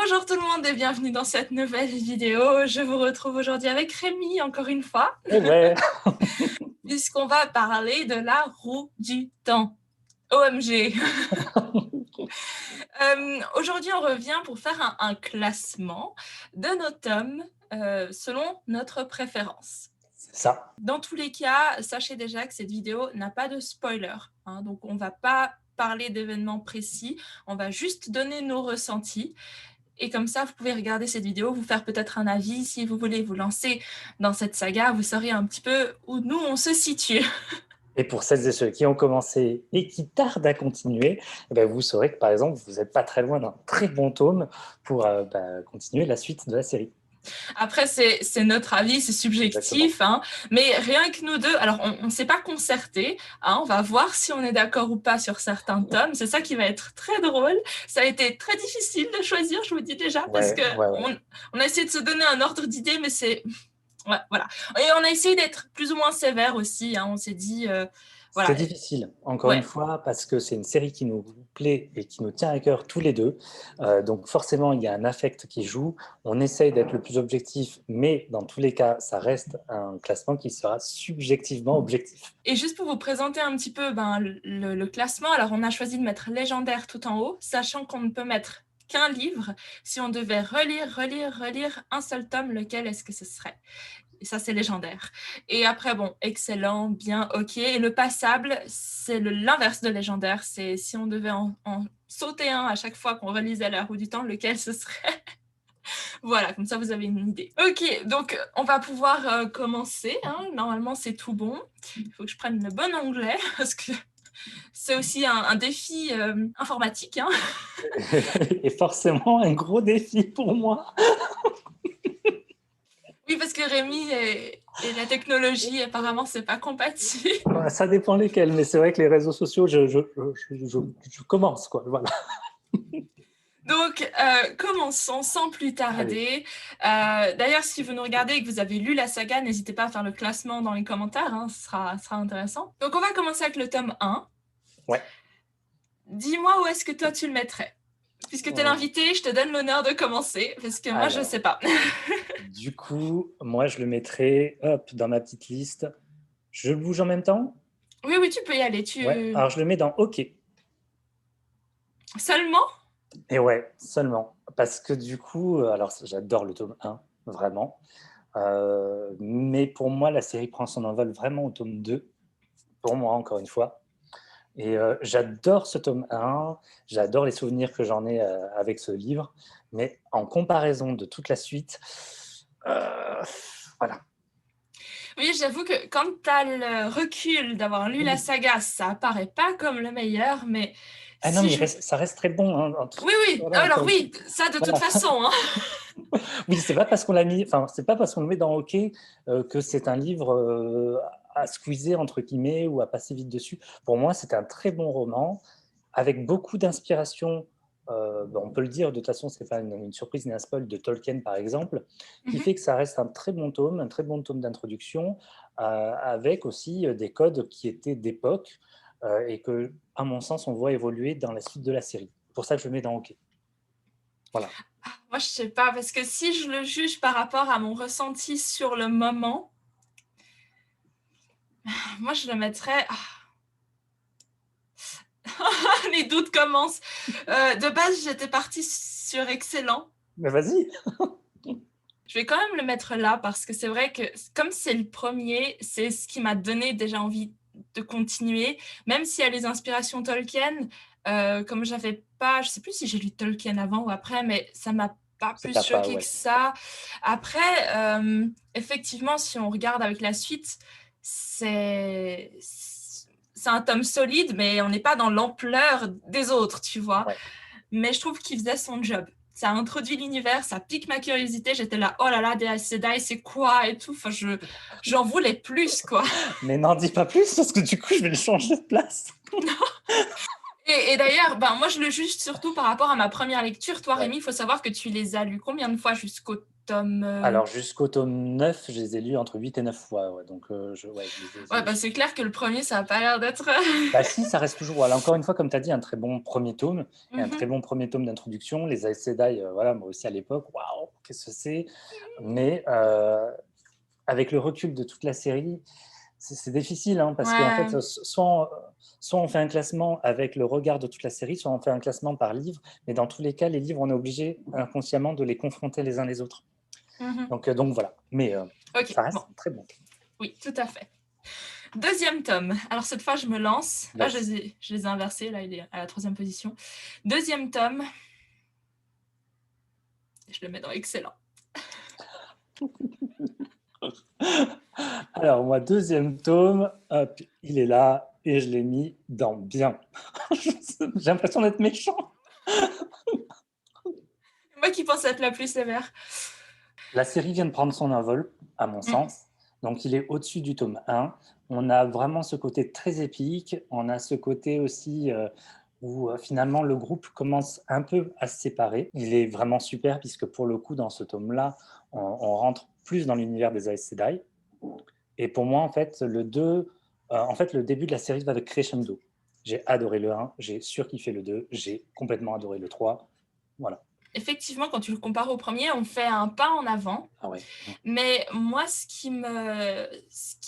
Bonjour tout le monde et bienvenue dans cette nouvelle vidéo. Je vous retrouve aujourd'hui avec Rémi, encore une fois, Eh ouais. puisqu'on va parler de la roue du temps. OMG. Aujourd'hui, on revient pour faire un classement de nos tomes selon notre préférence. C'est ça. Dans tous les cas, sachez déjà que cette vidéo n'a pas de spoiler, hein, donc on ne va pas parler d'événements précis, on va juste donner nos ressentis. Et comme ça, vous pouvez regarder cette vidéo, vous faire peut-être un avis. Si vous voulez vous lancer dans cette saga, vous saurez un petit peu où nous, on se situe. Et pour celles et ceux qui ont commencé et qui tardent à continuer, eh ben vous saurez que par exemple, vous n'êtes pas très loin d'un très bon tome pour continuer la suite de la série. Après, c'est notre avis, c'est subjectif, hein, mais rien que nous deux, alors on ne s'est pas concerté, hein, on va voir si on est d'accord ou pas sur certains tomes, c'est ça qui va être très drôle. Ça a été très difficile de choisir, je vous dis déjà, parce que on a essayé de se donner un ordre d'idée, mais c'est... Ouais, voilà. Et on a essayé d'être plus ou moins sévère aussi, hein, on s'est dit... voilà. C'est difficile, encore une fois, parce que c'est une série qui nous plaît et qui nous tient à cœur tous les deux. Donc forcément, il y a un affect qui joue. On essaye d'être le plus objectif, mais dans tous les cas, ça reste un classement qui sera subjectivement objectif. Et juste pour vous présenter un petit peu le classement, alors on a choisi de mettre légendaire tout en haut, sachant qu'on ne peut mettre qu'un livre. Si on devait relire un seul tome, lequel est-ce que ce serait ? Et ça, c'est légendaire. Et après, bon, excellent, bien, ok. Et le passable, c'est l'inverse de légendaire. C'est si on devait en sauter un à chaque fois qu'on relisait la roue du temps, lequel ce serait ? Voilà, comme ça, vous avez une idée. Ok, donc on va pouvoir commencer. Hein. Normalement, c'est tout bon. Il faut que je prenne le bon onglet parce que c'est aussi un défi informatique. Hein. Et forcément, un gros défi pour moi. Oui, parce que Rémi et la technologie, apparemment, c'est pas compatible. Ça dépend lesquels, mais c'est vrai que les réseaux sociaux, je commence, quoi. Voilà. Donc, commençons sans plus tarder. D'ailleurs, si vous nous regardez et que vous avez lu la saga, n'hésitez pas à faire le classement dans les commentaires, hein, ce sera intéressant. Donc, on va commencer avec le tome 1. Ouais. Dis-moi où est-ce que toi, tu le mettrais ? Puisque tu es l'invité, je te donne l'honneur de commencer, parce que moi, je ne sais pas. Du coup, moi, je le mettrai dans ma petite liste. Je le bouge en même temps ? Oui, tu peux y aller. Ouais. Alors, je le mets dans OK. Seulement ? Et ouais, seulement. Parce que du coup, alors j'adore le tome 1, vraiment. Mais pour moi, la série prend son envol vraiment au tome 2. Pour moi, encore une fois. Et j'adore ce tome 1, j'adore les souvenirs que j'en ai avec ce livre, mais en comparaison de toute la suite, voilà. Oui, j'avoue que quand tu as le recul d'avoir lu la saga, ça apparaît pas comme le meilleur, mais... Ah non, mais ça reste très bon. Hein. Oui. Voilà, alors oui, ça de toute façon. Hein. Oui, c'est pas parce qu'on l'a mis, enfin, c'est pas parce qu'on le met dans OK que c'est un livre à squeezer entre guillemets ou à passer vite dessus. Pour moi, c'est un très bon roman avec beaucoup d'inspiration. On peut le dire, de toute façon, c'est pas une surprise ni un spoil de Tolkien, par exemple, qui fait que ça reste un très bon tome d'introduction, avec aussi des codes qui étaient d'époque et que, à mon sens, on voit évoluer dans la suite de la série. C'est pour ça que je le mets dans OK. Voilà. Moi, je sais pas, parce que si je le juge par rapport à mon ressenti sur le moment, moi, je le mettrais... Les doutes commencent. De base, j'étais partie sur excellent. Mais vas-y. Je vais quand même le mettre là parce que c'est vrai que comme c'est le premier, c'est ce qui m'a donné déjà envie de continuer, même s'il y a les inspirations Tolkien, comme j'avais pas, je sais plus si j'ai lu Tolkien avant ou après, mais ça m'a pas plus choqué que ça. Après, effectivement, si on regarde avec la suite, c'est un tome solide, mais on n'est pas dans l'ampleur des autres, tu vois. Ouais. Mais je trouve qu'il faisait son job. Ça introduit l'univers, ça pique ma curiosité. J'étais là, oh là là, des Aes Sedai, c'est quoi et tout. Enfin, j'en voulais plus, quoi. Mais n'en dis pas plus, parce que du coup, je vais le changer de place. Et d'ailleurs, ben, moi, je le juge surtout par rapport à ma première lecture. Toi, Ouais. Rémi, il faut savoir que tu les as lus combien de fois jusqu'au tome Alors jusqu'au tome 9, je les ai lus entre 8 et 9 fois, ouais, donc Ouais, bah, c'est clair que le premier, ça a pas l'air d'être... bah si, ça reste toujours, voilà, encore une fois, comme tu as dit, un très bon premier tome, et un très Mhm. bon premier tome d'introduction. Les Aes Sedai, voilà, moi aussi à l'époque, waouh, qu'est-ce que c'est? Mais avec le recul de toute la série, c'est difficile, hein, parce qu'en fait, Ouais. soit on fait un classement avec le regard de toute la série, soit on fait un classement par livre, mais dans tous les cas, les livres, on est obligé inconsciemment de les confronter les uns les autres. Mhm. Donc voilà, mais Ok, ça bon, reste très bon. oui, tout à fait. Deuxième tome. Alors cette fois, je me lance. Ah, Vas-y. je les ai inversés. Là, il est à la 3e position. Deuxième tome. Je le mets dans excellent. Alors moi, deuxième tome, hop, il est là et je l'ai mis dans bien. J'ai l'impression d'être méchant. Moi qui pense être la plus sévère. La série vient de prendre son envol, à mon Mm. sens. Donc il est au-dessus du tome 1. On a vraiment ce côté très épique. On a ce côté aussi où finalement le groupe commence un peu à se séparer. Il est vraiment super puisque pour le coup, dans ce tome-là, on rentre plus dans l'univers des Aes Sedai. Et pour moi, en fait, le début de la série va de crescendo. J'ai adoré le 1, j'ai surkiffé le 2, j'ai complètement adoré le 3. Voilà. Effectivement, quand tu le compares au premier, on fait un pas en avant. Ah ouais. Mais moi, ce qui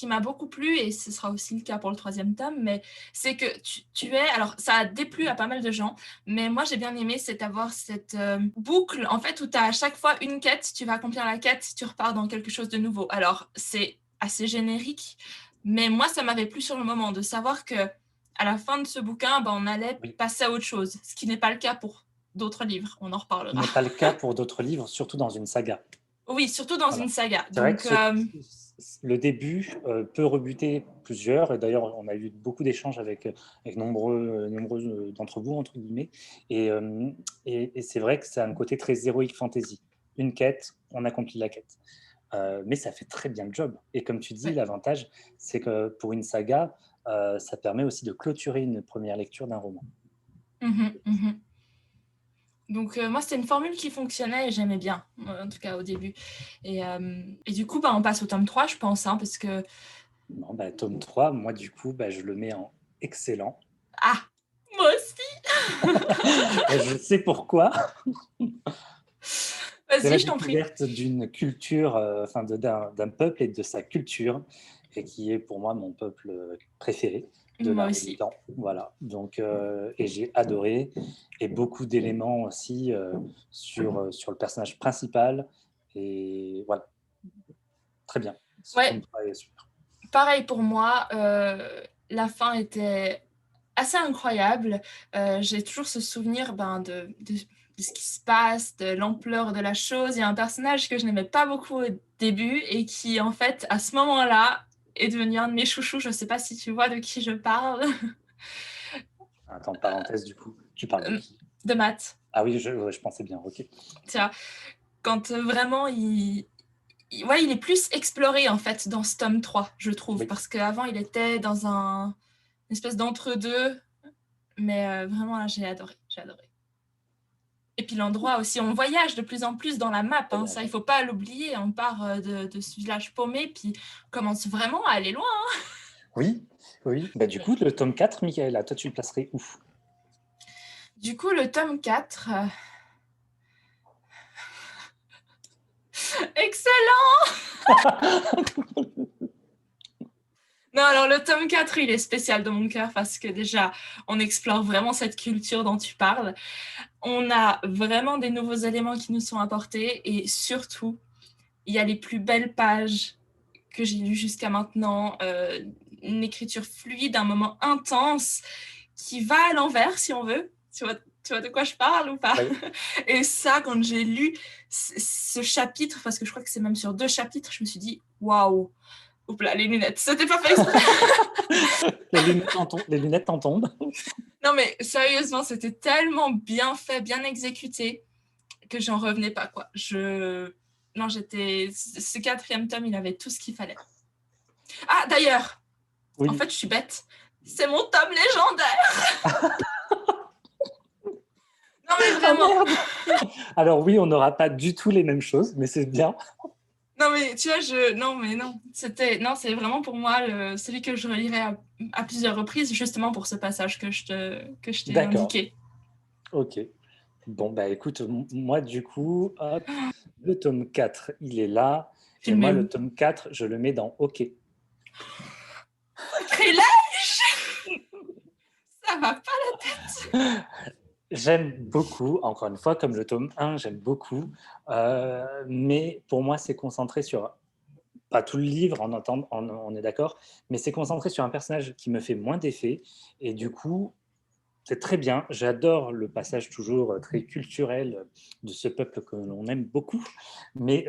m'a beaucoup plu, et ce sera aussi le cas pour le 3e tome, mais c'est que tu es... Alors, ça a déplu à pas mal de gens, mais moi, j'ai bien aimé, c'est avoir cette boucle, en fait, où tu as à chaque fois une quête, tu vas accomplir la quête, tu repars dans quelque chose de nouveau. Alors, c'est assez générique, mais moi, ça m'avait plu sur le moment de savoir que à la fin de ce bouquin, ben, on allait Oui. passer à autre chose, ce qui n'est pas le cas pour d'autres livres, on en Ce reparlera. n'est pas le cas pour d'autres livres, surtout dans une saga. Oui, surtout dans Voilà. une saga. C'est vrai que Donc, le début peut rebuter plusieurs, et d'ailleurs, on a eu beaucoup d'échanges avec nombreux d'entre vous, entre guillemets, et, et c'est vrai que c'est un côté très heroic fantasy. Une quête, on accomplit la quête. Mais ça fait très bien le job. Et comme tu dis, ouais. l'avantage, c'est que pour une saga, ça permet aussi de clôturer une première lecture d'un roman. Mhm, mhm. Donc moi, c'était une formule qui fonctionnait et j'aimais bien, en tout cas au début. Et du coup, bah, on passe au tome 3, je pense, hein, parce que... Bon, bah, tome 3, moi, du coup, bah, je le mets en excellent. Ah, moi aussi. Et je sais pourquoi. C'est la Vas-y, je t'en prie. découverte d'une culture, d'un peuple et de sa culture, et qui est pour moi mon peuple préféré de Moi l'art et du aussi. temps. Voilà. Donc, et j'ai adoré, et beaucoup d'éléments aussi sur le personnage principal. Et voilà, très bien. Ce Ouais, tome 3 est super. pareil pour moi. La fin était assez incroyable. J'ai toujours ce souvenir de ce qui se passe, de l'ampleur de la chose. Il y a un personnage que je n'aimais pas beaucoup au début et qui, en fait, à ce moment-là, est devenu un de mes chouchous. Je ne sais pas si tu vois de qui je parle. Attends, parenthèse, du coup, tu parles de qui? De Matt. Ah oui, je pensais bien, ok. Tu vois, quand vraiment ouais, il est plus exploré en fait dans ce tome 3, je trouve, Oui. parce qu'avant il était dans une espèce d'entre-deux, mais vraiment là j'ai adoré, j'ai adoré. Et puis l'endroit aussi, on voyage de plus en plus dans la map, hein, ça il faut pas l'oublier, on part de ce village paumé, puis on commence vraiment à aller loin. Hein. Oui, oui. Bah, du coup, le tome 4, Michaela, toi, tu le placerais où? Du coup, le tome 4... Excellent. Non, alors le tome 4, il est spécial dans mon cœur parce que déjà, on explore vraiment cette culture dont tu parles. On a vraiment des nouveaux éléments qui nous sont apportés et surtout, il y a les plus belles pages que j'ai lues jusqu'à maintenant, une écriture fluide, un moment intense qui va à l'envers si on veut. Tu vois de quoi je parle ou pas? Oui. Et ça, quand j'ai lu ce chapitre, parce que je crois que c'est même sur 2 chapitres, je me suis dit waouh. Oups là, les lunettes, c'était pas fait exprès. Les lunettes en tombent. Non mais sérieusement, c'était tellement bien fait, bien exécuté que j'en revenais pas quoi. Non, ce 4e tome, il avait tout ce qu'il fallait. Ah d'ailleurs, en Oui. fait, je suis bête. C'est mon tome légendaire. Non, mais Ah vraiment. merde! Alors oui, on n'aura pas du tout les mêmes choses, mais c'est bien. Non, mais tu vois, non, mais non. Non, c'est vraiment pour moi celui que je relirai à plusieurs reprises, justement pour ce passage que je t'ai D'accord, indiqué. ok. Bon, bah écoute, moi du coup, hop, le tome 4, il est là. Tu Et le mets moi, le où? tome 4, je le mets dans OK. Sacrilège! Ça va pas la tête. J'aime beaucoup, encore une fois, comme le tome 1, j'aime beaucoup. Mais pour moi, c'est concentré sur, pas tout le livre, on est d'accord, mais c'est concentré sur un personnage qui me fait moins d'effet. Et du coup, c'est très bien. J'adore le passage toujours très culturel de ce peuple que l'on aime beaucoup. Mais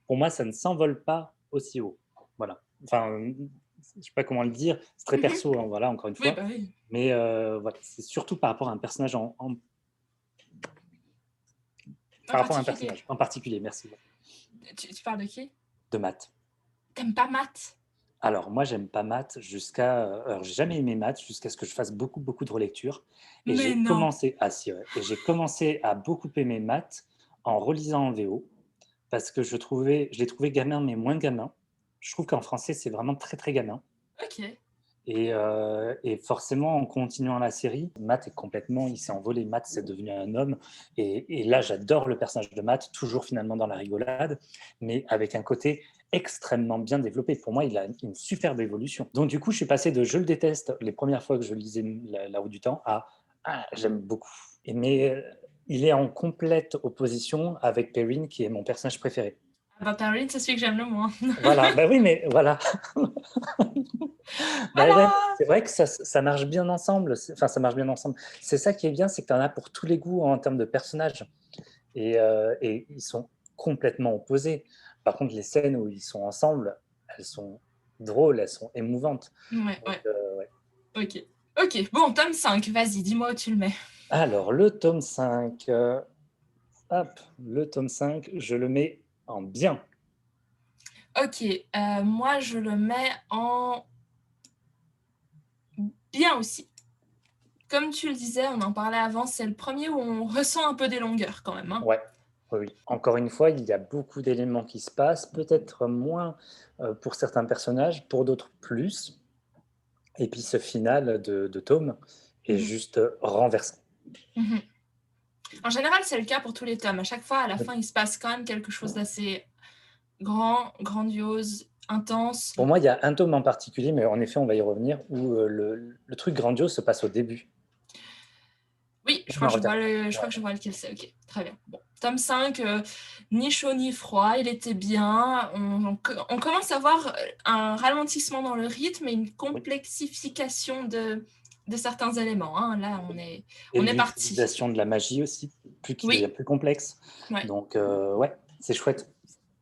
pour moi, ça ne s'envole pas aussi haut. Voilà. Enfin, je ne sais pas comment le dire. C'est très perso, hein, voilà, encore une Oui, fois. bah oui. Mais voilà, c'est surtout par rapport à un personnage En par rapport à un particulier. personnage en particulier. Merci. Tu parles de qui? De maths. T'aimes pas Matt? Alors, moi, j'aime pas maths jusqu'à. Alors, j'ai jamais aimé maths jusqu'à ce que je fasse beaucoup, beaucoup de relectures. Et Mais j'ai non. commencé. Ah, si, ouais. Et j'ai commencé à beaucoup aimer maths en relisant en VO parce que je l'ai trouvé gamin, mais moins gamin. Je trouve qu'en français, c'est vraiment très, très gamin. Ok. Et forcément, en continuant la série, Matt il s'est envolé. Matt, c'est devenu un homme. Et là, j'adore le personnage de Matt, toujours finalement dans la rigolade, mais avec un côté extrêmement bien développé. Pour moi, il a une superbe évolution. Donc, du coup, je suis passé de je le déteste les premières fois que je lisais La Roue du Temps à j'aime beaucoup. Mais il est en complète opposition avec Perrine, qui est mon personnage préféré. Ah bah Perrine, c'est celui que j'aime le moins. Voilà, bah oui, mais voilà. Bah ouais, Voilà. c'est vrai que ça marche bien ensemble. Enfin, ça marche bien ensemble. C'est ça qui est bien, c'est que tu en as pour tous les goûts en termes de personnages. Et ils sont complètement opposés. Par contre, les scènes où ils sont ensemble, elles sont drôles, elles sont émouvantes. Ouais, Donc, ouais. ouais. Ok. Ok, bon, tome 5, vas-y, dis-moi où tu le mets. Alors, le tome 5, hop, le tome 5, je le mets en bien. Ok, moi je le mets en bien aussi. Comme tu le disais, on en parlait avant, c'est le premier où on ressent un peu des longueurs quand même. Hein. Ouais, oui, oui. Encore une fois, il y a beaucoup d'éléments qui se passent, peut-être moins pour certains personnages, pour d'autres plus. Et puis ce final de tome est Mhm, juste renversant. mhm. En général, c'est le cas pour tous les tomes. À chaque fois, à la Oui. fin, il se passe quand même quelque chose d'assez grand, grandiose, intense. Pour moi, il y a un tome en particulier, mais en effet, on va y revenir, où le truc grandiose se passe au début. Oui, Je m'en retiens. je crois que je vois lequel c'est. Ok, très bien. Bon. Tome 5, ni chaud ni froid, il était bien. On commence à voir un ralentissement dans le rythme et une Oui. complexification de certains éléments. Hein. Là, Et on est parti. l'utilisation de la magie aussi, qui devient Oui, plus complexe. ouais, Donc, ouais, c'est chouette.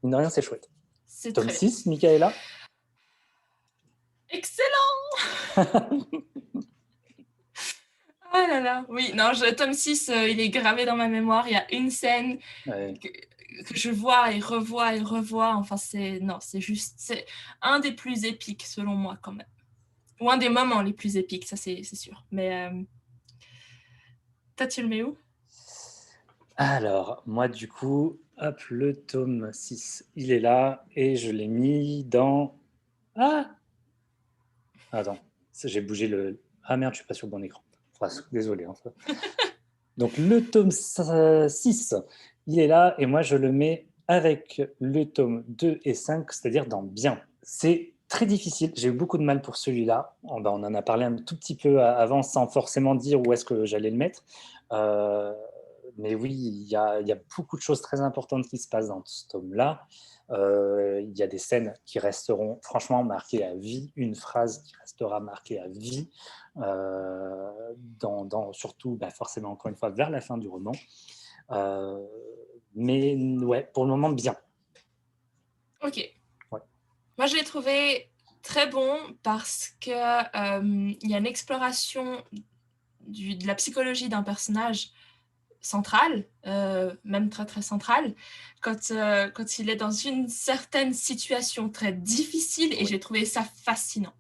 Mine de rien, c'est chouette. c'est Tome très bien. 6, Michaela. Excellent! Ah là là, oui, non, tome 6, il est gravé dans ma mémoire. Il y a une scène Ouais. que, que je vois et revois et revois. Enfin, non, c'est un des plus épiques selon moi quand même. Ou un des moments les plus épiques, ça c'est sûr. Mais toi, tu le mets où? Alors, moi, du coup, hop, le tome 6, il est là, et je l'ai mis dans... Ah! Attends, j'ai bougé le... Ah merde, je suis pas sur le bon écran. Enfin, désolé. Hein. Donc le tome 6, il est là, et moi je le mets avec le tome 2 et 5, c'est-à-dire dans bien. C'est très difficile, j'ai eu beaucoup de mal pour celui-là. On en a parlé un tout petit peu avant sans forcément dire où est-ce que j'allais le mettre. Euh, mais oui, il y a beaucoup de choses très importantes qui se passent dans ce tome-là. Il y a des scènes qui resteront franchement marquées à vie, une phrase qui restera marquée à vie, surtout forcément encore une fois vers la fin du roman. Mais ouais, pour le moment, bien. Ok. Ouais. Moi, je l'ai trouvé très bon parce que il y a une exploration de la psychologie d'un personnage central, même très très central, quand il est dans une certaine situation très difficile et Oui. j'ai trouvé ça fascinant.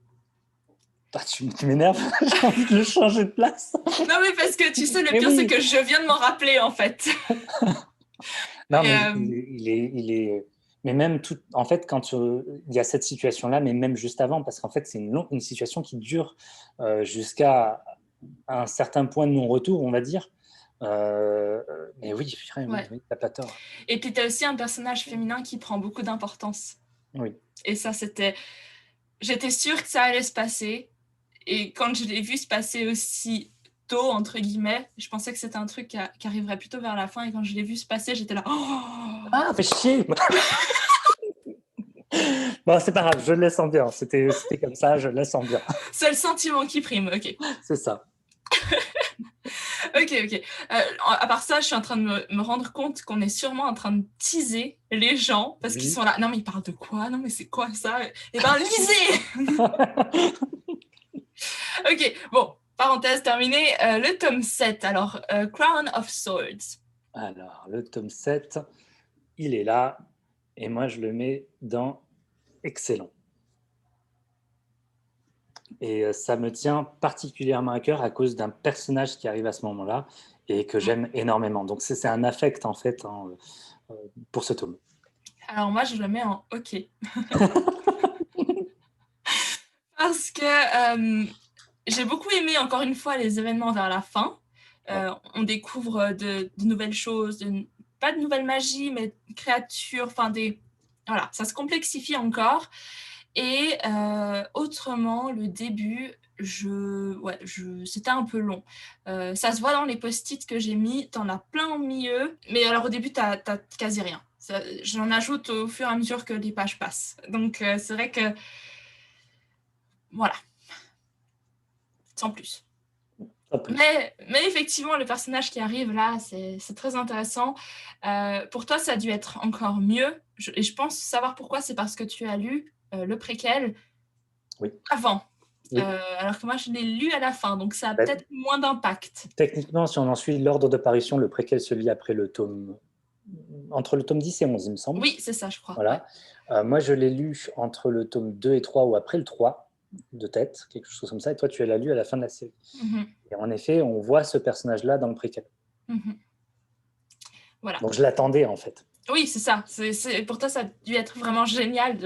Ah, tu m'énerves, j'ai envie de le changer de place. Non, mais parce que tu sais, le Mais pire, oui. c'est que je viens de m'en rappeler, en fait. Non, Et, mais mais même tout, en fait, quand il y a cette situation-là, mais même juste avant, parce qu'en fait, c'est une situation qui dure jusqu'à un certain point de non-retour, on va dire. Mais oui, ouais. oui, t'as pas tort. Et puis, tu as aussi un personnage féminin qui prend beaucoup d'importance. Oui. Et ça, j'étais sûre que ça allait se passer. Et quand je l'ai vu se passer aussi tôt, entre guillemets, je pensais que c'était un truc qui arriverait plutôt vers la fin. Et quand je l'ai vu se passer, j'étais là. Oh. Ah, fais chier. Bon, c'est pas grave, je le laisse en bien. C'était comme ça, je le laisse en bien. C'est le sentiment qui prime, ok. C'est ça. Ok. À part ça, je suis en train de me rendre compte qu'on est sûrement en train de teaser les gens parce qu'ils sont là. Non, mais ils parlent de quoi? Non, mais c'est quoi ça? Eh ben, lisez! Ok, bon, parenthèse terminée. Le tome 7, alors, Crown of Swords. Alors, le tome 7, il est là. Et moi, je le mets dans excellent. Et ça me tient particulièrement à cœur à cause d'un personnage qui arrive à ce moment-là et que j'aime énormément. Donc, c'est un affect, en fait, pour ce tome. Alors, moi, je le mets en OK. Parce que j'ai beaucoup aimé, encore une fois, les événements vers la fin. On découvre de nouvelles choses, pas de nouvelles magies, mais de créatures, enfin voilà, ça se complexifie encore. Et autrement, le début, c'était un peu long. Ça se voit dans les post-it que j'ai mis, t'en as plein au milieu, mais alors au début, t'as quasi rien. J'en ajoute au fur et à mesure que les pages passent. Donc c'est vrai que, voilà, sans plus. Mais effectivement, le personnage qui arrive là, c'est très intéressant. Pour toi, ça a dû être encore mieux. Et je pense savoir pourquoi, c'est parce que tu as lu le préquel avant. Oui. Alors que moi, je l'ai lu à la fin, donc ça a peut-être moins d'impact. Techniquement, si on en suit l'ordre de parution, le préquel se lit après entre le tome 10 et 11, il me semble. Oui, c'est ça, je crois. Voilà. Ouais. Moi, je l'ai lu entre le tome 2 et 3 ou après le 3, de tête, quelque chose comme ça. Et toi, tu l'as lu à la fin de la série. Mm-hmm. Et en effet, on voit ce personnage-là dans le préquel. Mm-hmm. Voilà. Donc, je l'attendais, en fait. Oui, c'est ça. Pour toi, ça a dû être vraiment génial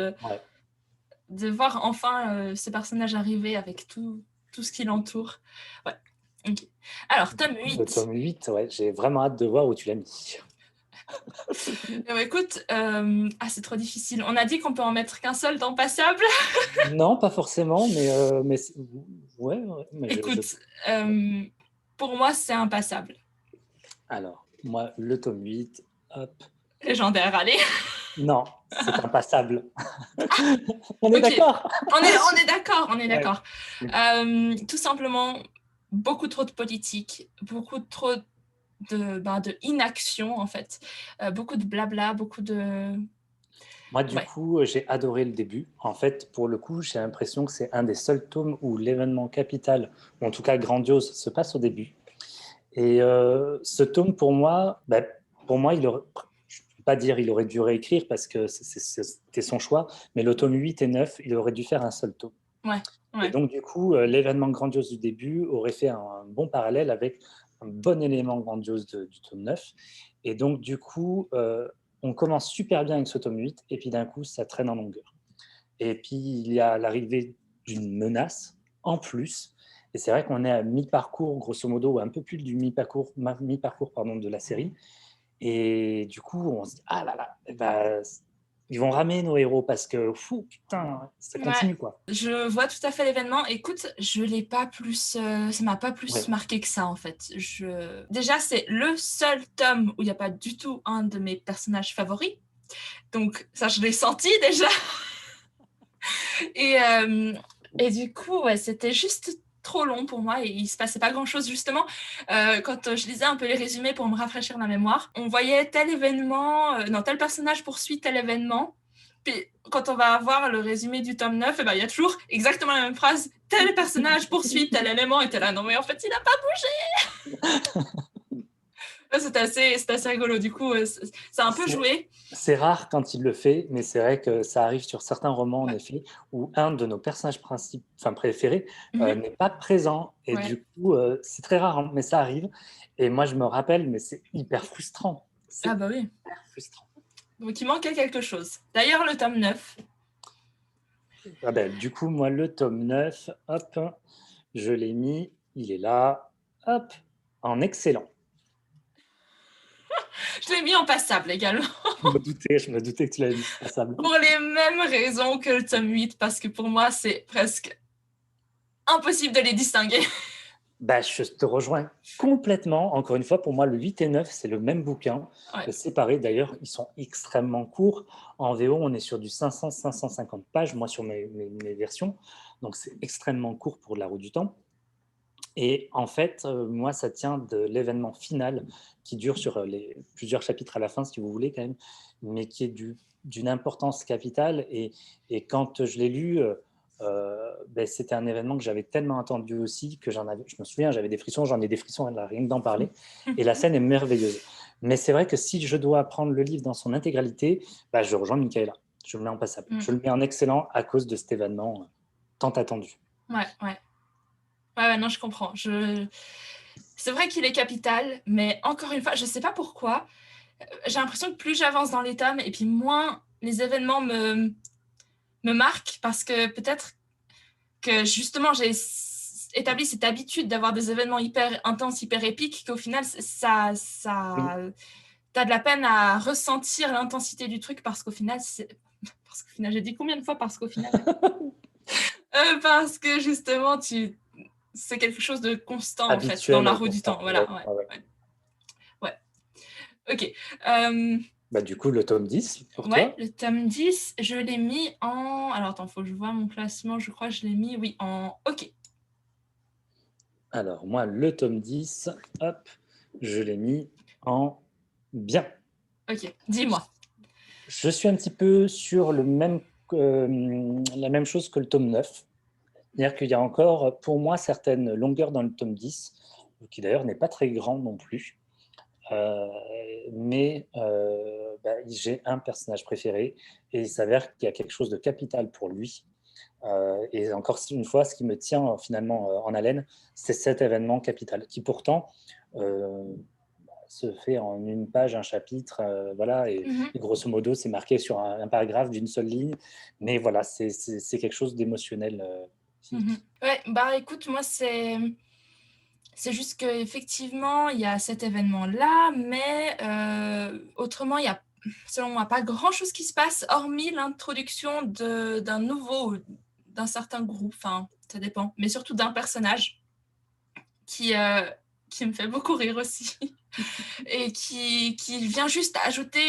de voir enfin ce personnage arriver avec tout ce qui l'entoure. Ouais. Okay. Alors, tome 8. Le tome 8, ouais, j'ai vraiment hâte de voir où tu l'as mis. Écoute, c'est trop difficile. On a dit qu'on peut en mettre qu'un seul dans Passable. Non, pas forcément, mais ouais. Mais écoute, pour moi, c'est impassable. Alors, moi, le tome 8, hop. Légendaire, allez. Non, c'est impassable. On est d'accord. On est d'accord. Tout simplement, beaucoup trop de politique, beaucoup trop de inaction, en fait. Beaucoup de blabla, beaucoup de... Moi, du coup, j'ai adoré le début. En fait, pour le coup, j'ai l'impression que c'est un des seuls tomes où l'événement capital, ou en tout cas grandiose, se passe au début. Et ce tome, pour moi, je ne peux pas dire il aurait dû réécrire parce que c'était son choix, mais le tome 8 et 9, il aurait dû faire un seul tome. Ouais. Et donc, du coup, l'événement grandiose du début aurait fait un bon parallèle avec un bon élément grandiose du tome 9. Et donc, du coup, on commence super bien avec ce tome 8, et puis d'un coup, ça traîne en longueur. Et puis, il y a l'arrivée d'une menace en plus. Et c'est vrai qu'on est à mi-parcours, grosso modo, ou un peu plus du mi-parcours de la série. Et du coup, on se dit, ah là là, ils vont ramer nos héros parce que, putain, ça continue, quoi. Je vois tout à fait l'événement. Écoute, je l'ai pas plus, ça m'a pas plus marqué que ça, en fait. Déjà, c'est le seul tome où il n'y a pas du tout un de mes personnages favoris. Donc, ça, je l'ai senti déjà. Et du coup, c'était juste trop long pour moi et il se passait pas grand chose justement. Quand je lisais un peu les résumés pour me rafraîchir la mémoire, on voyait tel événement, tel personnage poursuit tel événement. Puis quand on va avoir le résumé du tome 9, il y a toujours exactement la même phrase, tel personnage poursuit tel élément, et t'es là, non mais en fait il n'a pas bougé. Ouais, c'était assez rigolo. Du coup, ça a un peu C'est joué. c'est rare quand il le fait, mais c'est vrai que ça arrive sur certains romans, en Ouais. effet, où un de nos personnages préférés, Mhm. n'est pas présent et Ouais. du coup, c'est très rare, hein, mais ça arrive et moi je me rappelle, mais c'est hyper frustrant. Ah C'est bah oui. hyper frustrant. Donc il manquait quelque chose. D'ailleurs, le tome 9. Ah ben, du coup, moi, le tome 9, hop, je l'ai mis, il est là, hop, en excellent. Je l'ai mis en passable également. Je me doutais que tu l'avais mis passable. Pour les mêmes raisons que le tome 8, parce que pour moi, c'est presque impossible de les distinguer. Bah, je te rejoins complètement. Encore une fois, pour moi, le 8 et 9, c'est le même bouquin, Ouais. séparés. D'ailleurs, ils sont extrêmement courts. En VO, on est sur du 500-550 pages, moi, sur mes versions. Donc, c'est extrêmement court pour La Roue du Temps. Et en fait, moi, ça tient de l'événement final qui dure sur plusieurs chapitres à la fin, si vous voulez, quand même, mais qui est d'une importance capitale. Et quand je l'ai lu, ben, c'était un événement que j'avais tellement attendu aussi que je me souviens, j'avais des frissons, j'en ai des frissons là, rien que d'en parler. Et la scène est merveilleuse. Mais c'est vrai que si je dois prendre le livre dans son intégralité, ben, je rejoins Michaela. Je le mets en passable. Mm. Je le mets en excellent à cause de cet événement tant attendu. Ouais, ouais. Ouais, ouais, non, je comprends. C'est vrai qu'il est capital, mais encore une fois, je sais pas pourquoi. J'ai l'impression que plus j'avance dans les tomes, et puis moins les événements me marquent, parce que peut-être que justement, j'ai établi cette habitude d'avoir des événements hyper intenses, hyper épiques, qu'au final, Oui. t'as de la peine à ressentir l'intensité du truc, parce qu'au final, j'ai dit combien de fois parce qu'au final? Parce que justement, c'est quelque chose de constant, en fait, dans la Habituel, roue du temps. constant. Ouais, Voilà, ouais, ouais, ouais. ouais. Ouais. Ok. Euh, Bah, du coup, le tome 10 pour ouais, toi. le tome 10, je l'ai mis en... Alors, attends, faut que je vois mon classement. Je crois que je l'ai mis, oui, en... Ok. Alors, moi, le tome 10, hop, je l'ai mis en bien. Ok, dis-moi. Je suis un petit peu sur la même chose que le tome 9. C'est-à-dire qu'il y a encore, pour moi, certaines longueurs dans le tome 10, qui d'ailleurs n'est pas très grand non plus. Euh, mais bah, j'ai un personnage préféré et il s'avère qu'il y a quelque chose de capital pour lui. Et encore une fois, ce qui me tient finalement en haleine, c'est cet événement capital qui pourtant euh, se fait en une page, un chapitre, voilà, Mhm, et grosso modo, c'est marqué sur un paragraphe d'une seule ligne, mais voilà, c'est quelque chose d'émotionnel. mhm. Ouais, bah écoute, moi, c'est juste qu'effectivement, il y a cet événement-là, mais autrement, il y a, selon moi, pas grand-chose qui se passe, hormis l'introduction d'un nouveau, d'un certain groupe, enfin, ça dépend, mais surtout d'un personnage qui, euh, qui me fait beaucoup rire aussi, et qui vient juste ajouter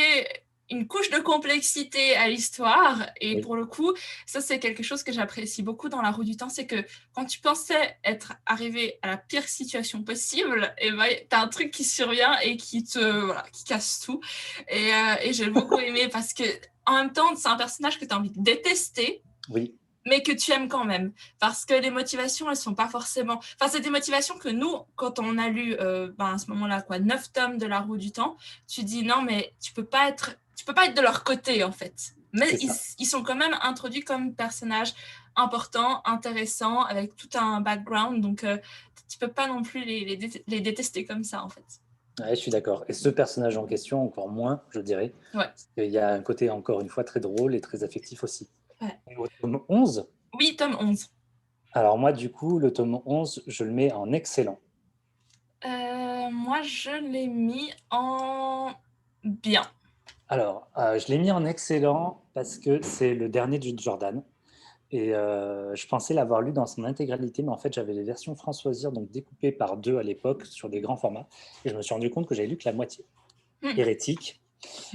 une couche de complexité à l'histoire. Et Oui, pour le coup, ça, c'est quelque chose que j'apprécie beaucoup dans La Roue du Temps, c'est que quand tu pensais être arrivé à la pire situation possible, et ben, t'as un truc qui survient et voilà, qui casse tout. Et j'ai beaucoup aimé parce que, en même temps, c'est un personnage que tu as envie de détester, oui, mais que tu aimes quand même. Parce que les motivations, elles sont pas forcément... Enfin, c'est des motivations que nous, quand on a lu, à ce moment-là, 9 tomes de La Roue du Temps, tu dis non, mais tu peux pas être de leur côté, en fait. c'est Mais ça. ils sont quand même introduits comme personnages importants, intéressants, avec tout un background. Donc, tu peux pas non plus les détester comme ça, en fait. Ouais, je suis d'accord. Et ce personnage en question, encore moins, je dirais. Ouais. Parce qu'il y a un côté, encore une fois, très drôle et très affectif aussi. Ouais. Et au tome 11, Oui, tome 11. alors moi, du coup, le tome 11, je le mets en excellent. Moi, je l'ai mis en bien. Alors, je l'ai mis en excellent parce que c'est le dernier de Jordan. Et je pensais l'avoir lu dans son intégralité, mais en fait, j'avais les versions Françoisir, donc découpées par deux à l'époque, sur des grands formats. Et je me suis rendu compte que j'avais lu que la moitié. Hmm. Hérétique.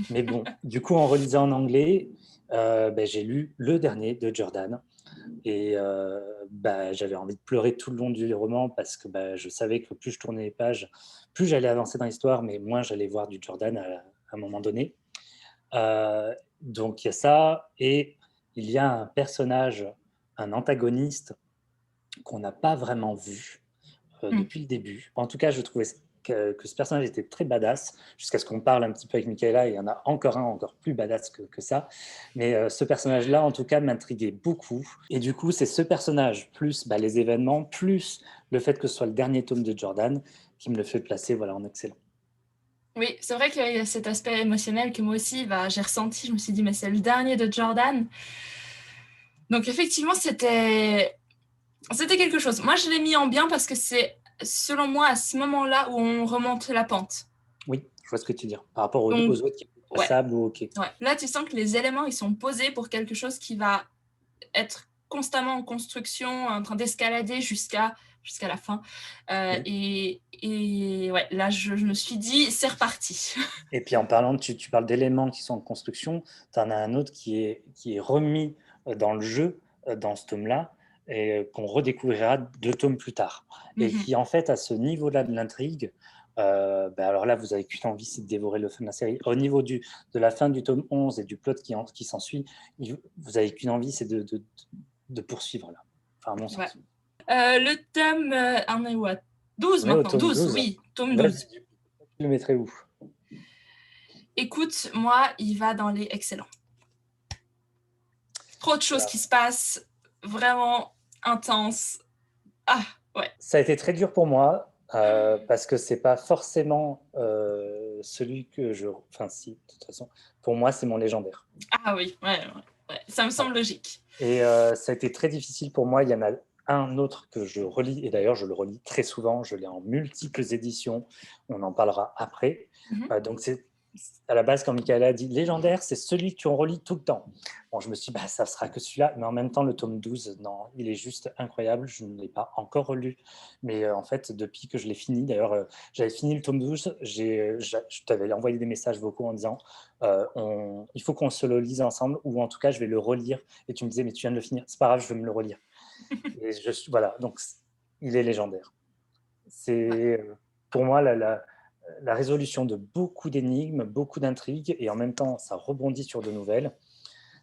Mais bon, du coup, en relisant en anglais, ben, j'ai lu le dernier de Jordan. Et bah, j'avais envie de pleurer tout le long du roman parce que bah, je savais que plus je tournais les pages, plus j'allais avancer dans l'histoire, mais moins j'allais voir du Jordan à un moment donné. Donc il y a ça, et il y a un personnage, un antagoniste qu'on n'a pas vraiment vu Hmm. depuis le début. En tout cas, je trouvais que ce personnage était très badass, jusqu'à ce qu'on parle un petit peu avec Michaela, et il y en a encore un encore plus badass que ça. Mais ce personnage-là, en tout cas, m'intriguait beaucoup. Et du coup, c'est ce personnage, plus les événements, plus le fait que ce soit le dernier tome de Jordan, qui me le fait placer voilà, en excellent. Oui, c'est vrai qu'il y a cet aspect émotionnel que moi aussi, j'ai ressenti. Je me suis dit, mais c'est le dernier de Jordan. Donc effectivement, c'était quelque chose. Moi, je l'ai mis en bien parce que c'est, selon moi, à ce moment-là où on remonte la pente. Oui, je vois ce que tu veux dire. Par rapport aux Donc, autres qui sont ouais, passables ou OK. ouais. Là, tu sens que les éléments, ils sont posés pour quelque chose qui va être constamment en construction, en train d'escalader jusqu'à la fin. Oui. Et ouais, là, je me suis dit, c'est reparti. Et puis en parlant, tu parles d'éléments qui sont en construction, tu en as un autre qui est remis dans le jeu, dans ce tome-là, et qu'on redécouvrira 2 tomes plus tard. Et Mhm. qui, en fait, à ce niveau-là de l'intrigue, alors là, vous avez qu'une envie, c'est de dévorer le fin de la série. Au niveau de la fin du tome 11 et du plot qui s'ensuit, vous avez qu'une envie, c'est de poursuivre là. Enfin, à mon Ouais. sens. Le tome, on est où? 12 On est au maintenant, tome 12, 12. oui, tome Vas-y, 12. du coup, tu le mettrais où? Écoute, moi, il va dans les excellents. Trop de choses qui se passent, vraiment intenses. Ah, ouais. Ça a été très dur pour moi parce que c'est pas forcément celui que je. Enfin, si, de toute façon, pour moi, c'est mon légendaire. Ah oui, ouais, ouais, ouais. Ça me Ouais. semble logique. Et ça a été très difficile pour moi. Il y en a un autre que je relis, et d'ailleurs, je le relis très souvent. Je l'ai en multiples éditions. On en parlera après. Mhm. Donc, c'est à la base, quand Michaela a dit légendaire, c'est celui que tu en relis tout le temps. Bon, je me suis dit, ça sera que celui-là. Mais en même temps, le tome 12, non, il est juste incroyable. Je ne l'ai pas encore relu. Mais en fait, depuis que je l'ai fini, d'ailleurs, j'avais fini le tome 12, je t'avais envoyé des messages vocaux en disant, il faut qu'on se le lise ensemble, ou en tout cas, je vais le relire. Et tu me disais, mais tu viens de le finir. C'est pas grave, je vais me le relire. Et voilà, donc il est légendaire. Ouais. C'est pour moi la résolution de beaucoup d'énigmes, beaucoup d'intrigues, et en même temps, ça rebondit sur de nouvelles.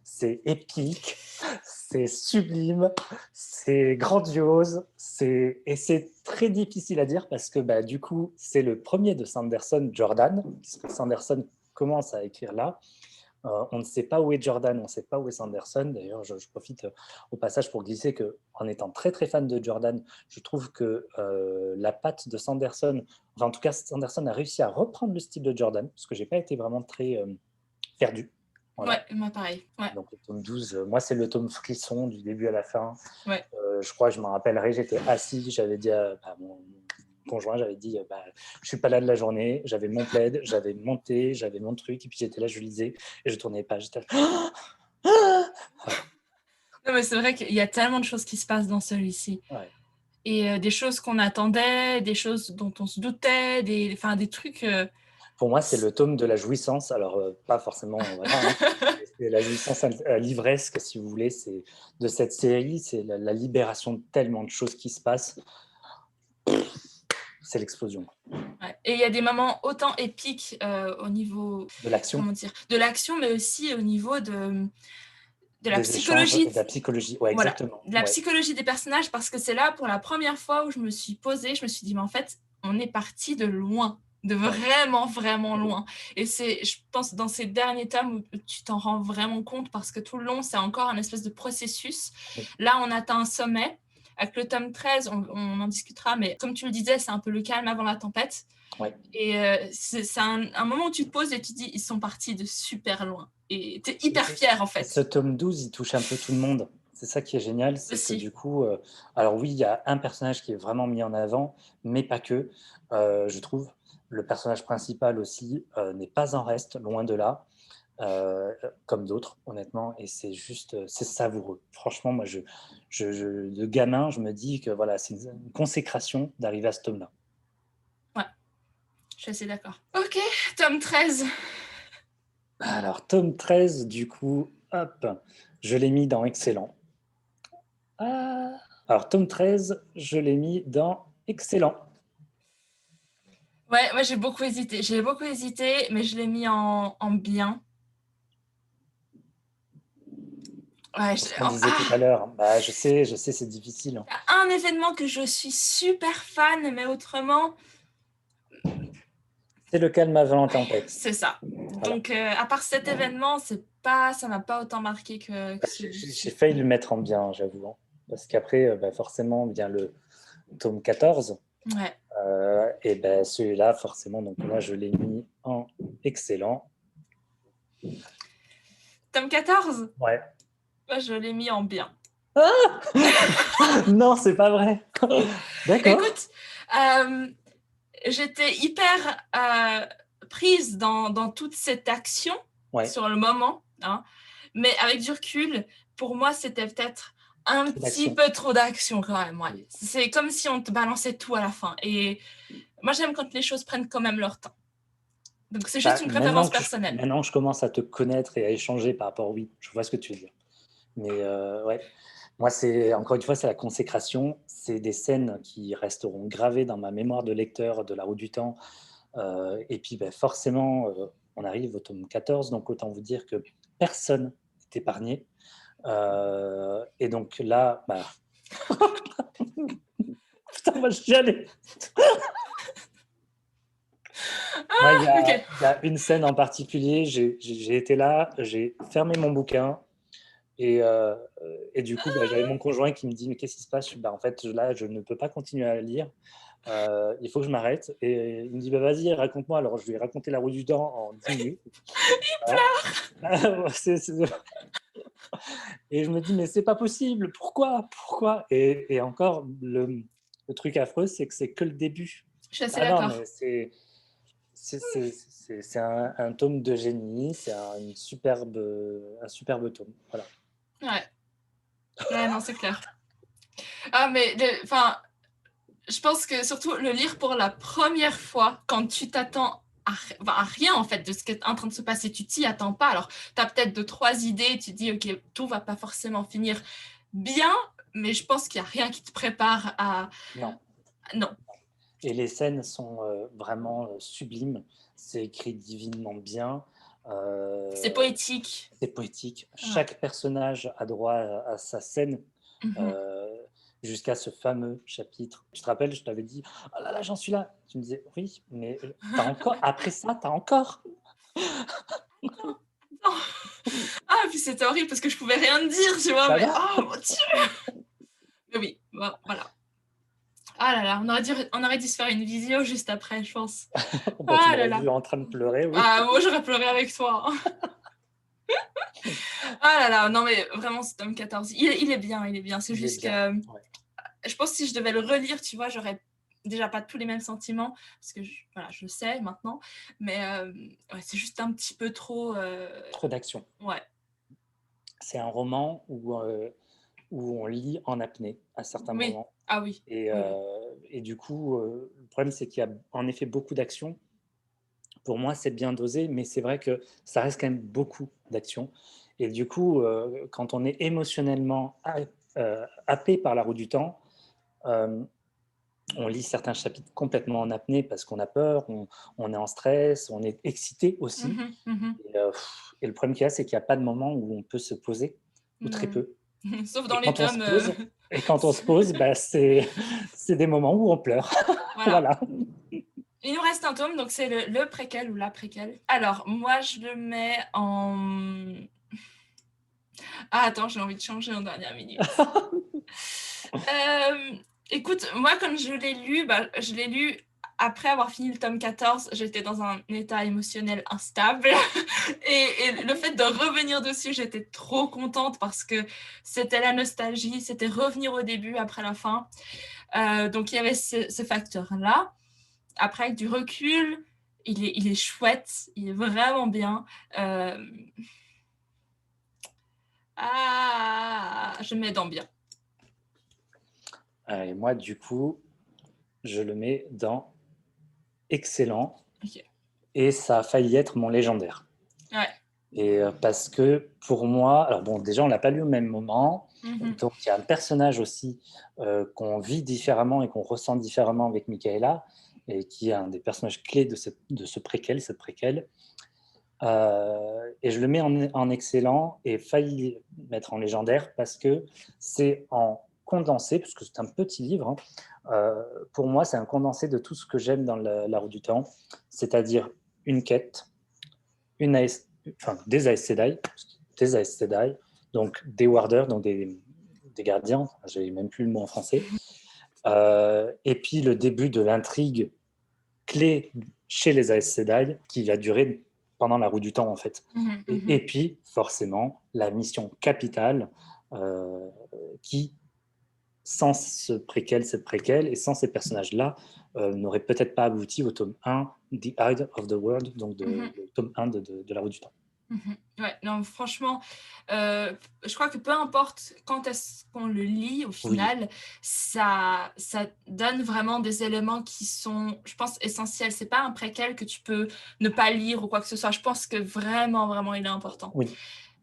C'est épique, c'est sublime, c'est grandiose, et c'est très difficile à dire parce que du coup, c'est le premier de Sanderson, Jordan, puisque Sanderson commence à écrire là. On ne sait pas où est Jordan, on ne sait pas où est Sanderson. D'ailleurs, je profite au passage pour glisser qu'en étant très très fan de Jordan, je trouve que la patte de Sanderson, enfin en tout cas Sanderson a réussi à reprendre le style de Jordan, parce que j'ai pas été vraiment très perdu. Ouais, Voilà. moi pareil. Ouais. Donc le tome 12, moi c'est le tome frisson du début à la fin. Ouais. Je crois, je me rappellerai, j'étais assis, j'avais dit à mon conjoint, j'avais dit, je suis pas là de la journée, j'avais mon plaid, j'avais mon thé, j'avais mon truc, et puis j'étais là, je lisais, et je tournais pas, j'étais là, Non, mais c'est vrai qu'il y a tellement de choses qui se passent dans celui-ci. ouais. Et des choses qu'on attendait, des choses dont on se doutait, des trucs. Pour moi, c'est le tome de la jouissance, alors pas forcément, voilà, hein, c'est la jouissance livresque, si vous voulez, c'est de cette série, c'est la libération de tellement de choses qui se passent, c'est l'explosion Ouais. Et il y a des moments autant épiques au niveau, de l'action, comment dire, de l'action, mais aussi au niveau de la des échanges psychologie. et de la psychologie. Ouais, Voilà, exactement. de la Ouais. psychologie des personnages, parce que c'est là pour la première fois où je me suis posée, je me suis dit, mais en fait, on est parti de loin, de Ouais. vraiment, vraiment Oui. loin. Et c'est, je pense, dans ces derniers tomes où tu t'en rends vraiment compte, parce que tout le long, c'est encore un espèce de processus. Oui. Là, on atteint un sommet. Avec le tome 13, on en discutera, mais comme tu le disais, c'est un peu le calme avant la tempête. Ouais. Et c'est un moment où tu te poses et tu te dis, ils sont partis de super loin. Et tu es hyper fier, en Et ce fait, tome 12, il touche un peu tout le monde. C'est ça qui est génial, c'est que aussi. du coup, alors oui, il y a un personnage qui est vraiment mis en avant, mais pas que, je trouve. Le personnage principal aussi n'est pas en reste, loin de là, comme d'autres, honnêtement, et c'est juste, c'est savoureux. Franchement, moi, de gamin, je me dis que voilà, c'est une consécration d'arriver à ce tome-là. Ouais, je suis assez d'accord. Ok, tome 13. Alors, tome 13, du coup, hop, je l'ai mis dans Excellent. Ah. Alors, tome 13, je l'ai mis dans Excellent. Ouais, moi j'ai beaucoup hésité. J'ai beaucoup hésité, mais je l'ai mis en bien. Ouais, C'est ce qu'on disait tout à l'heure. Je sais, c'est difficile. un événement que je suis super fan, mais autrement, C'est le calme avant la tempête. C'est ça. Voilà. Donc, à part cet événement, ça m'a pas autant marqué que J'ai celui-ci. failli le mettre en bien, j'avoue, hein. Parce qu'après, forcément, vient le tome 14. Ouais. Et celui-là, forcément, donc là, je l'ai mis en excellent. Tome 14, Ouais. moi, je l'ai mis en bien. Non, c'est pas vrai. D'accord. Écoute, j'étais hyper prise dans toute cette action sur le moment, hein, mais avec du recul, pour moi, c'était peut-être un petit peu trop d'action quand même. Ouais. C'est comme si on te balançait tout à la fin. Et moi, j'aime quand les choses prennent quand même leur temps. Donc, c'est juste une préférence personnelle. Maintenant, je commence à te connaître et à échanger par rapport, oui, je vois ce que tu veux dire. Mais ouais, moi, encore une fois, c'est la consécration. C'est des scènes qui resteront gravées dans ma mémoire de lecteur de La Roue du Temps. Et puis, forcément, on arrive au tome 14, donc autant vous dire que personne n'est épargné. Et donc là, putain, moi, je suis allé. Il y a une scène en particulier, j'ai été là, j'ai fermé mon bouquin, et du coup, j'avais mon conjoint qui me dit, mais qu'est-ce qui se passe? En fait, là, je ne peux pas continuer à lire. Il faut que je m'arrête. Et il me dit, vas-y, raconte-moi. Alors, je lui ai raconté La Roue du Temps en 10 minutes. Il pleure. Et je me dis, mais c'est pas possible. Pourquoi? Et encore, le truc affreux, c'est que c'est que le début. Je suis assez Non, d'accord. mais c'est un tome de génie, c'est un superbe tome. Voilà. Ouais, non, c'est clair. Ah, mais je pense que surtout le lire pour la première fois, quand tu t'attends à rien en fait de ce qui est en train de se passer, tu t'y attends pas. Alors, tu as peut-être 2-3 idées, tu te dis, ok, tout va pas forcément finir bien, mais je pense qu'il n'y a rien qui te prépare à. Non. Non. Et les scènes sont vraiment sublimes. C'est écrit divinement bien. C'est poétique. C'est poétique. Chaque personnage a droit à sa scène. Jusqu'à ce fameux chapitre. Tu te rappelles, je t'avais dit, oh là là, j'en suis là. Tu me disais, oui, mais t'as encore, après ça, t'as encore. Non. Ah, puis c'était horrible parce que je pouvais rien dire, tu vois, mais oh mon Dieu. Mais oui, bon, voilà. Ah là là, on aurait dû se faire une visio juste après, je pense. Tu m'aurais vu en train de pleurer, oui. Ah, moi j'aurais pleuré avec toi. Ah là là, non mais vraiment, ce tome 14, il est bien. C'est juste que je pense que si je devais le relire, tu vois, j'aurais déjà pas tous les mêmes sentiments, parce que je le sais maintenant, mais c'est juste un petit peu trop... Trop d'action. Ouais. C'est un roman où on lit en apnée à certains moments. Ah oui. Et du coup, le problème, c'est qu'il y a en effet beaucoup d'action. Pour moi, c'est bien dosé, mais c'est vrai que ça reste quand même beaucoup d'action. Et du coup, quand on est émotionnellement happé par La Roue du Temps, on lit certains chapitres complètement en apnée parce qu'on a peur, on est en stress, on est excité aussi. Et le problème qu'il y a, c'est qu'il n'y a pas de moment où on peut se poser, ou très peu. Sauf dans les tomes. Et quand on se pose, c'est des moments où on pleure. Voilà. Il nous reste un tome, donc c'est le préquel ou la préquel. Alors, moi, je le mets en... Ah, attends, j'ai envie de changer en dernière minute. Écoute, moi, quand je l'ai lu après avoir fini le tome 14. J'étais dans un état émotionnel instable. et le fait de revenir dessus, j'étais trop contente parce que c'était la nostalgie, c'était revenir au début après la fin. Donc, il y avait ce facteur-là. Après, avec du recul, il est chouette, il est vraiment bien. Je mets dans bien. Et moi, du coup, je le mets dans excellent. Okay. Et ça a failli être mon légendaire. Ouais. Et parce que pour moi, alors bon, déjà, on ne l'a pas lu au même moment. Donc, il y a un personnage aussi qu'on vit différemment et qu'on ressent différemment avec Michaela, et qui est un des personnages clés de ce préquel, cette préquelle. Et je le mets en excellent et failli mettre en légendaire parce que c'est en condensé, parce que c'est un petit livre, hein. Pour moi, c'est un condensé de tout ce que j'aime dans la roue du temps, c'est-à-dire une quête, des Aes Sedai, donc des warders, donc des gardiens, j'ai même plus le mot en français, et puis le début de l'intrigue clé chez les Aes Sedai qui va durer pendant la roue du temps en fait. Et puis forcément la mission capitale qui, sans cette préquelle et sans ces personnages-là, n'aurait peut-être pas abouti au tome 1, The Eye of the World, donc le tome 1 de la roue du temps. Ouais, non, franchement, je crois que peu importe quand est-ce qu'on le lit, au final, Oui. ça donne vraiment des éléments qui sont, je pense, essentiels. C'est pas un préquel que tu peux ne pas lire ou quoi que ce soit. Je pense que vraiment, vraiment, il est important. Oui.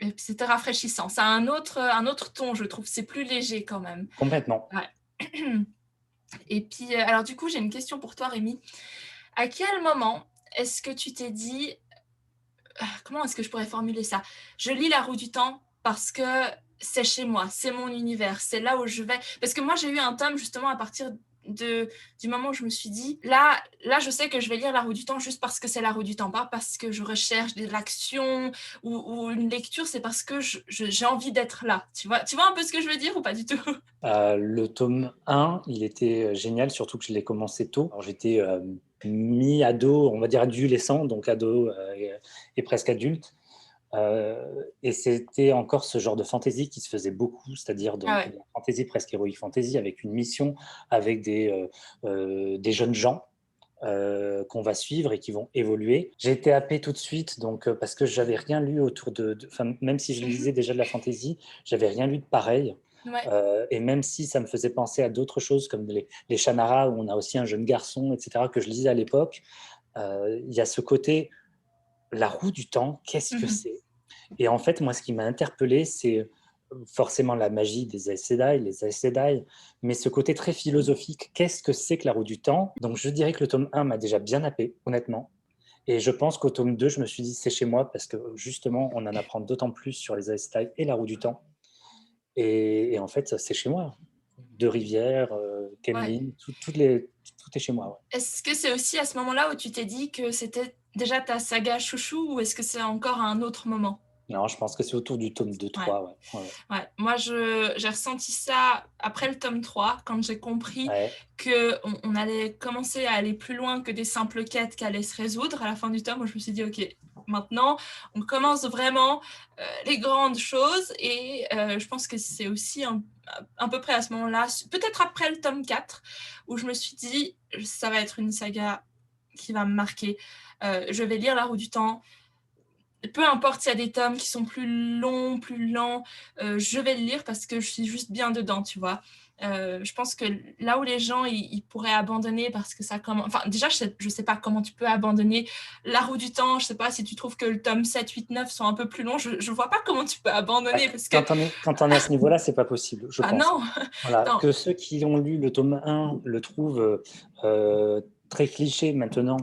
Et puis, c'était rafraîchissant. Ça a un autre ton, je trouve. C'est plus léger quand même. Complètement. Ouais. Et puis, alors du coup, j'ai une question pour toi, Rémi. À quel moment est-ce que tu t'es dit, comment est-ce que je pourrais formuler ça? Je lis La Roue du Temps parce que c'est chez moi, c'est mon univers, c'est là où je vais. Parce que moi, j'ai eu un tome justement à partir du moment où je me suis dit, là, je sais que je vais lire La Roue du Temps juste parce que c'est La Roue du Temps, pas parce que je recherche de l'action ou une lecture, c'est parce que j'ai envie d'être là. Tu vois un peu ce que je veux dire ou pas du tout? Le tome 1, il était génial, surtout que je l'ai commencé tôt. Alors, j'étais mi-ado, on va dire adolescent, donc ado et presque adulte. Et c'était encore ce genre de fantasy qui se faisait beaucoup, c'est-à-dire Ah donc ouais. la fantasy presque héroïque fantasy avec une mission, avec des jeunes gens qu'on va suivre et qui vont évoluer. J'ai été happé tout de suite, donc parce que j'avais rien lu autour même si je lisais déjà de la fantasy, j'avais rien lu de pareil. Ouais. Et même si ça me faisait penser à d'autres choses comme les Shannara, où on a aussi un jeune garçon, etc., que je lisais à l'époque, il y a ce côté, la roue du temps, qu'est-ce que c'est? Et en fait, moi, ce qui m'a interpellé, c'est forcément la magie des Aes Sedai, les Aes Sedai, mais ce côté très philosophique, qu'est-ce que c'est que la roue du temps? Donc, je dirais que le tome 1 m'a déjà bien happé, honnêtement. Et je pense qu'au tome 2, je me suis dit, c'est chez moi, parce que justement, on en apprend d'autant plus sur les Aes Sedai et la roue du temps. Et en fait, c'est chez moi. Deux rivières, Ouais. Kenlin, tout est chez moi. Ouais. Est-ce que c'est aussi à ce moment-là où tu t'es dit que c'était déjà ta saga chouchou ou est-ce que c'est encore à un autre moment? Non, je pense que c'est autour du tome Ouais. 2-3. Ouais. Ouais. Ouais, moi j'ai ressenti ça après le tome 3, quand j'ai compris Ouais. qu'on allait commencer à aller plus loin que des simples quêtes qui allaient se résoudre à la fin du tome. Moi, je me suis dit, ok, maintenant on commence vraiment les grandes choses et je pense que c'est aussi à peu près à ce moment-là, peut-être après le tome 4, où je me suis dit, ça va être une saga qui va me marquer. Je vais lire La Roue du Temps, peu importe s'il y a des tomes qui sont plus longs, plus lents, je vais le lire parce que je suis juste bien dedans, tu vois. Je pense que là où les gens ils pourraient abandonner parce que ça commence. Enfin, déjà, je sais pas comment tu peux abandonner La Roue du Temps. Je sais pas si tu trouves que le tome 7, 8, 9 sont un peu plus longs. Je vois pas comment tu peux abandonner parce que. Quand on est à ce niveau-là, c'est pas possible, je Ah pense. non. Voilà, Non. que ceux qui ont lu le tome 1 le trouvent très cliché maintenant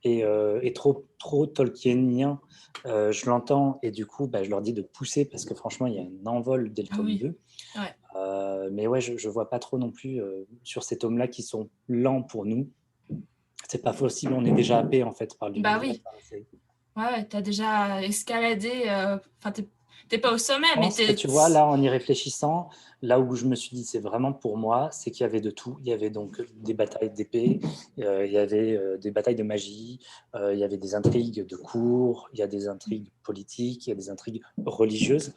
et trop tolkienien, je l'entends et du coup, bah, je leur dis de pousser parce que franchement, il y a un envol dès le Ah tome oui. 2. Ouais. Mais ouais, je vois pas trop non plus sur ces tomes-là qui sont lents pour nous. C'est pas possible, on est déjà happé en fait par Bah l'univers, oui. par la série. Ouais, t'as déjà escaladé. Enfin, t'es pas au sommet, Je mais pense que tu vois, là, en y réfléchissant, là où je me suis dit, c'est vraiment pour moi, c'est qu'il y avait de tout. Il y avait donc des batailles d'épée, il y avait des batailles de magie, il y avait des intrigues de cour, il y a des intrigues politiques, il y a des intrigues religieuses.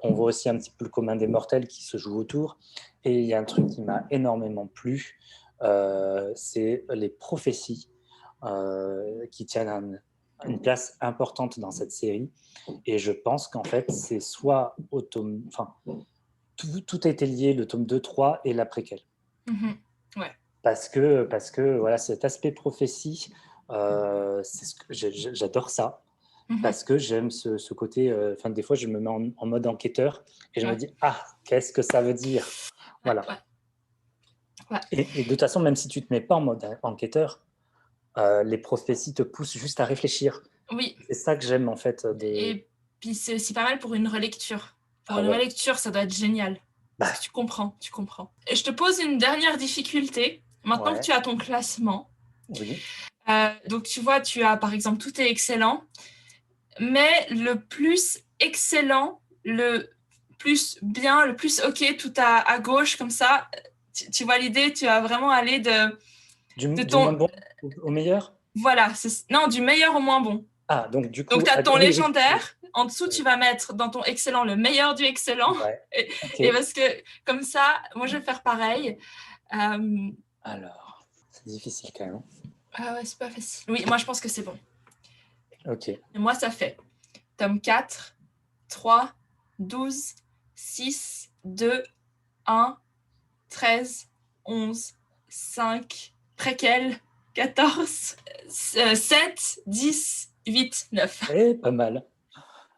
On voit aussi un petit peu le commun des mortels qui se joue autour. Et il y a un truc qui m'a énormément plu, c'est les prophéties qui tiennent une place importante dans cette série. Et je pense qu'en fait, c'est soit au tome. Enfin, tout a été lié, le tome 2, 3 et la préquelle. Ouais. Parce que voilà, cet aspect prophétie, j'adore ça. Parce que j'aime ce côté. Enfin, des fois, je me mets en mode enquêteur et je me Ouais. dis, ah, qu'est-ce que ça veut dire? Ouais. Voilà. Ouais. Ouais. Et de toute façon, même si tu ne te mets pas en mode enquêteur, les prophéties te poussent juste à réfléchir. Oui. C'est ça que j'aime en fait. Et puis c'est aussi pas mal pour une relecture. Pour Ah une ouais. relecture, ça doit être génial. Parce que tu comprends, tu comprends. Et je te pose une dernière difficulté. Maintenant que tu as ton classement, oui. Donc, tu vois, tu as, par exemple, tout est excellent, mais le plus excellent, le plus bien, le plus OK, tout à gauche, comme ça, tu vois l'idée, tu vas vraiment aller de Du moins ton... bon au meilleur? Voilà, non, du meilleur au moins bon. Ah, donc du Donc, coup, tu as ton oui, oui. légendaire. En dessous, Oui. tu vas mettre dans ton excellent le meilleur du excellent. Ouais, Et ok. parce que, comme ça, moi, je vais faire pareil. Alors, c'est difficile quand même. Ah ouais, c'est pas facile. Oui, moi, je pense que c'est bon. Ok. Et moi, ça fait tome 4, 3, 12, 6, 2, 1, 13, 11, 5, préquel, 14, 7, 10, 8, 9. Et pas mal.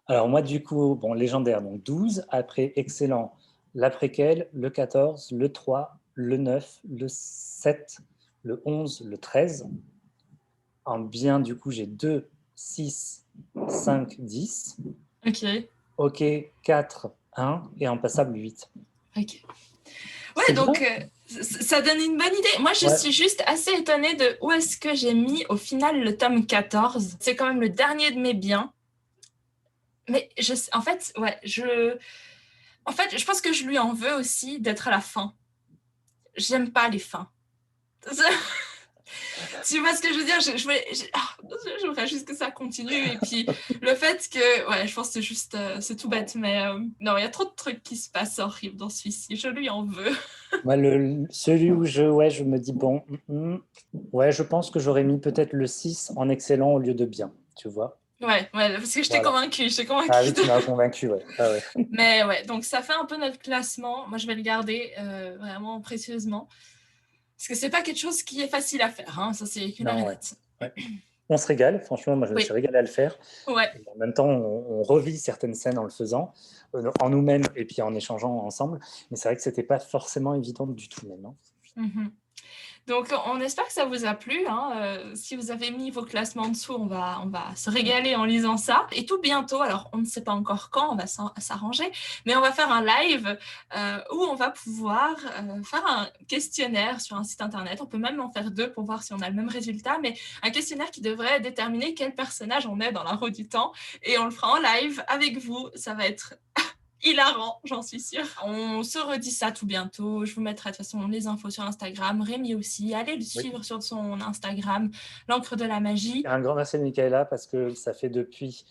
Alors moi, du coup, bon, légendaire, donc 12, après excellent, la préquelle, le 14, le 3, le 9, le 7, le 11, le 13. En bien, du coup, j'ai 2, 6, 5, 10. Ok. OK, 4, 1 et en passable 8. Ok. Ouais, C'est bien? donc ça donne une bonne idée. Moi, je Ouais. suis juste assez étonnée de où est-ce que j'ai mis au final le tome 14. C'est quand même le dernier de mes biens. Mais en fait, ouais, je pense que je lui en veux aussi d'être à la fin. J'aime pas les fins. Tu vois ce que je veux dire? Je voudrais juste que ça continue. Et puis, le fait que... Ouais, je pense que c'est juste... c'est tout bête, mais... non, il y a trop de trucs qui se passent horribles dans celui-ci. Je lui en veux. Moi, celui où je me dis, bon, ouais, je pense que j'aurais mis peut-être le 6 en excellent au lieu de bien, tu vois? Ouais, parce que je t'ai Voilà. convaincue. Je t'ai Ah oui, convaincue. tu m'as convaincu, ouais. Ah ouais. Mais ouais, donc ça fait un peu notre classement. Moi, je vais le garder vraiment précieusement. Parce que c'est pas quelque chose qui est facile à faire. Hein. Ça, c'est clair Non, et ouais. net. Ouais. On se régale, franchement, moi je me suis Oui, régalé à le faire. ouais. Et en même temps, on revit certaines scènes en le faisant, en nous-mêmes et puis en échangeant ensemble. Mais c'est vrai que c'était pas forcément évident du tout même. Hein. Mm-hmm. Donc, on espère que ça vous a plu. Hein. Si vous avez mis vos classements en dessous, on va se régaler en lisant ça. Et tout bientôt, alors on ne sait pas encore quand, on va s'arranger, mais on va faire un live où on va pouvoir faire un questionnaire sur un site internet. On peut même en faire 2 pour voir si on a le même résultat, mais un questionnaire qui devrait déterminer quel personnage on est dans la roue du temps. Et on le fera en live avec vous. Ça va être hilarant, j'en suis sûre. On se redit ça tout bientôt. Je vous mettrai de toute façon les infos sur Instagram. Rémi aussi. Allez le Oui. suivre sur son Instagram, l'encre de la magie. Un grand merci de Michaela parce que ça fait depuis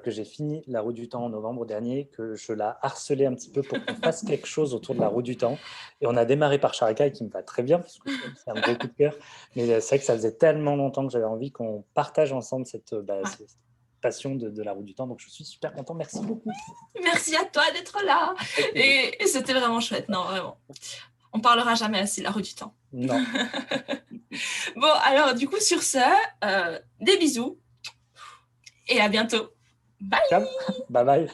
que j'ai fini la roue du temps en novembre dernier que je la harcelais un petit peu pour qu'on fasse quelque chose autour de la roue du temps. Et on a démarré par Sharika qui me va très bien parce que c'est un gros coup de cœur. Mais c'est vrai que ça faisait tellement longtemps que j'avais envie qu'on partage ensemble cette passion de la roue du temps. Donc je suis super content. Merci beaucoup. Merci à toi d'être là. Et c'était vraiment chouette. Non, vraiment. On parlera jamais assez de la roue du temps. Non. Bon, alors du coup, sur ce, des bisous et à bientôt. Bye. Ciao. Bye bye.